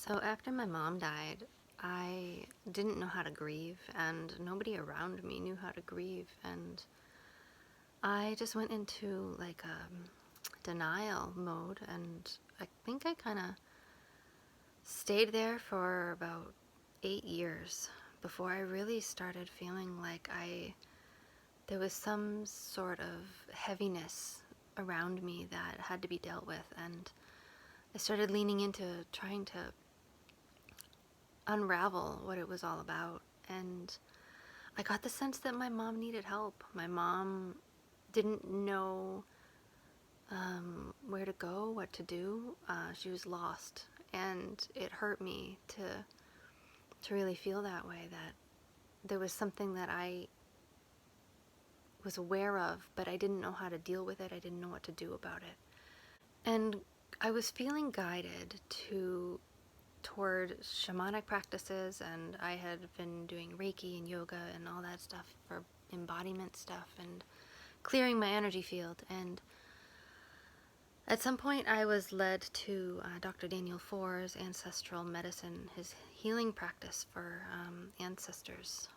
So after my mom died, I didn't know how to grieve, and nobody around me knew how to grieve, and I just went into like a denial mode, and I think I kind of stayed there for about 8 years before I really started feeling like there was some sort of heaviness around me that had to be dealt with, and I started leaning into trying to unravel what it was all about. And I got the sense that my mom needed help. My mom didn't know where to go, what to do. She was lost, and it hurt me to really feel that way. That there was something that I was aware of, but I didn't know how to deal with it. I didn't know what to do about it, and I was feeling guided toward shamanic practices, and I had been doing Reiki and yoga and all that stuff for embodiment stuff and clearing my energy field. And at some point I was led to Dr. Daniel Foer's ancestral medicine, his healing practice for ancestors,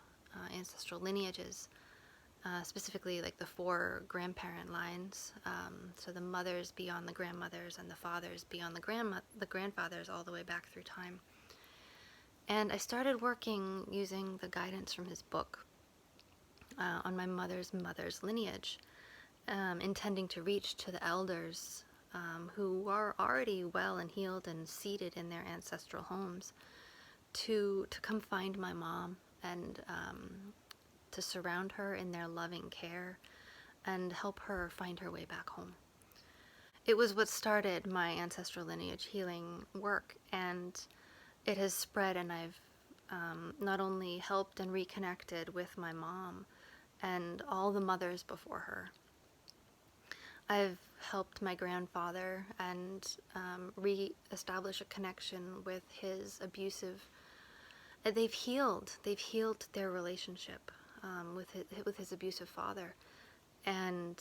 ancestral lineages, specifically like the four grandparent lines, so the mothers beyond the grandmothers and the fathers beyond the grandfathers, all the way back through time. And I started working using the guidance from his book on my mother's lineage, intending to reach to the elders who are already well and healed and seated in their ancestral homes to come find my mom and to surround her in their loving care and help her find her way back home. It was what started my ancestral lineage healing work, and it has spread, and I've not only helped and reconnected with my mom and all the mothers before her. I've helped my grandfather and re-establish a connection with his abusive. They've healed their relationship with his abusive father, and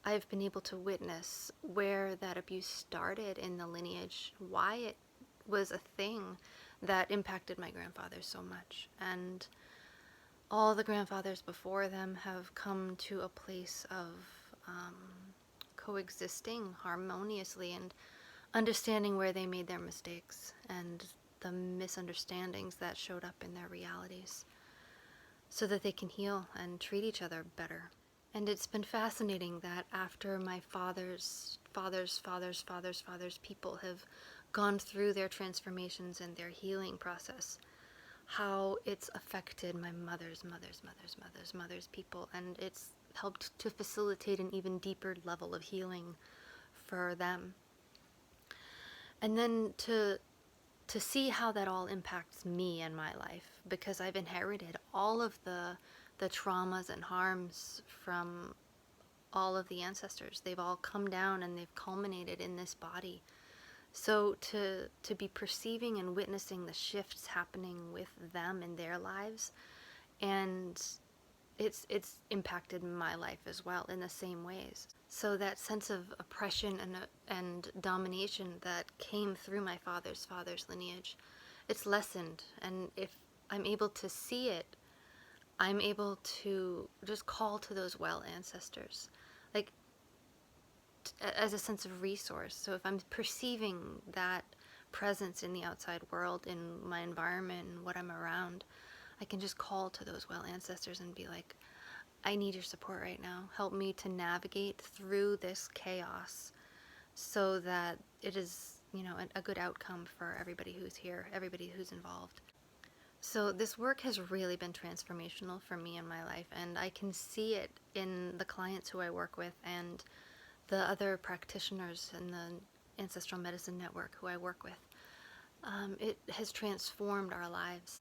I've been able to witness where that abuse started in the lineage, why it was a thing that impacted my grandfather so much. And all the grandfathers before them have come to a place of coexisting harmoniously and understanding where they made their mistakes and the misunderstandings that showed up in their realities, so that they can heal and treat each other better. And it's been fascinating that after my father's people have gone through their transformations and their healing process, how it's affected my mother's people, and it's helped to facilitate an even deeper level of healing for them. And then to see how that all impacts me and my life, because I've inherited all of the traumas and harms from all of the ancestors. They've all come down and they've culminated in this body. So to be perceiving and witnessing the shifts happening with them in their lives, and it's impacted my life as well in the same ways. So that sense of oppression and domination that came through my father's lineage, it's lessened. And if I'm able to see it, I'm able to just call to those well ancestors, like as a sense of resource. So if I'm perceiving that presence in the outside world, in my environment, and what I'm around, I can just call to those well ancestors and be like, I need your support right now. Help me to navigate through this chaos so that it is, a good outcome for everybody who's here, everybody who's involved. So this work has really been transformational for me in my life, and I can see it in the clients who I work with and the other practitioners in the Ancestral Medicine Network who I work with. It has transformed our lives.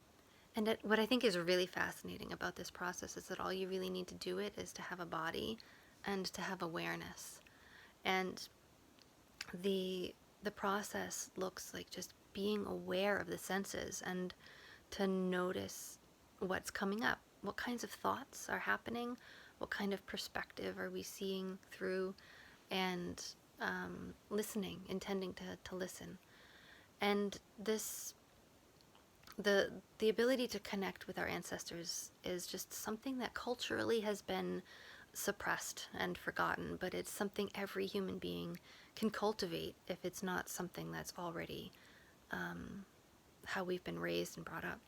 And what I think is really fascinating about this process is that all you really need to do it is to have a body and to have awareness. And the process looks like just being aware of the senses and to notice what's coming up, what kinds of thoughts are happening, what kind of perspective are we seeing through, and listening, intending to listen. And this the ability to connect with our ancestors is just something that culturally has been suppressed and forgotten, but it's something every human being can cultivate if it's not something that's already how we've been raised and brought up.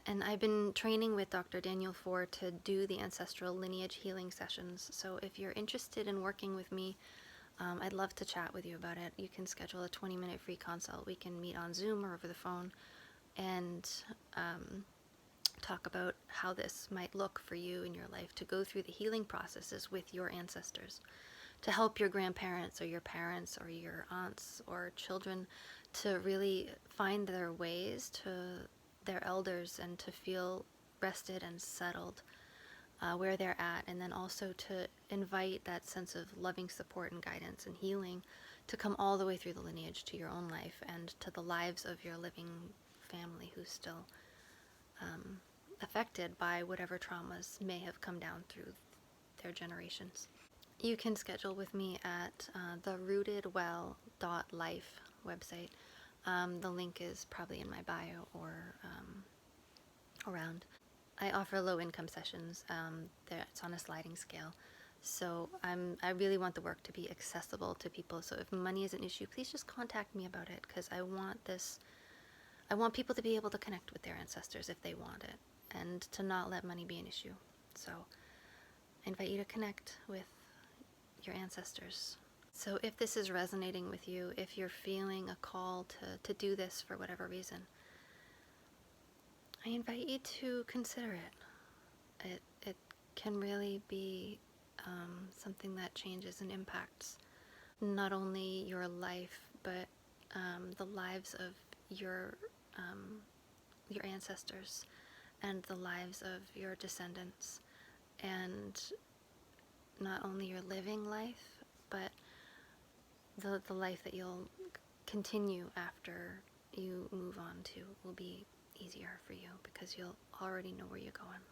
And I've been training with Dr. Daniel Four to do the ancestral lineage healing sessions. So if you're interested in working with me, I'd love to chat with you about it. You can schedule a 20-minute free consult. We can meet on Zoom or over the phone and talk about how this might look for you in your life to go through the healing processes with your ancestors, to help your grandparents or your parents or your aunts or children to really find their ways to their elders and to feel rested and settled where they're at, and then also to invite that sense of loving support and guidance and healing to come all the way through the lineage to your own life and to the lives of your living family who's still affected by whatever traumas may have come down through their generations. You can schedule with me at the rootedwell.life website. The link is probably in my bio or around. I offer low income sessions. It's on a sliding scale. So I really want the work to be accessible to people. So if money is an issue, please just contact me about it, because I want people to be able to connect with their ancestors if they want it, and to not let money be an issue. So I invite you to connect with your ancestors. So if this is resonating with you, if you're feeling a call to do this for whatever reason, I invite you to consider it. It can really be something that changes and impacts not only your life, but the lives of your ancestors and the lives of your descendants, and not only your living life, but the life that you'll continue after you move on to will be easier for you because you'll already know where you're going.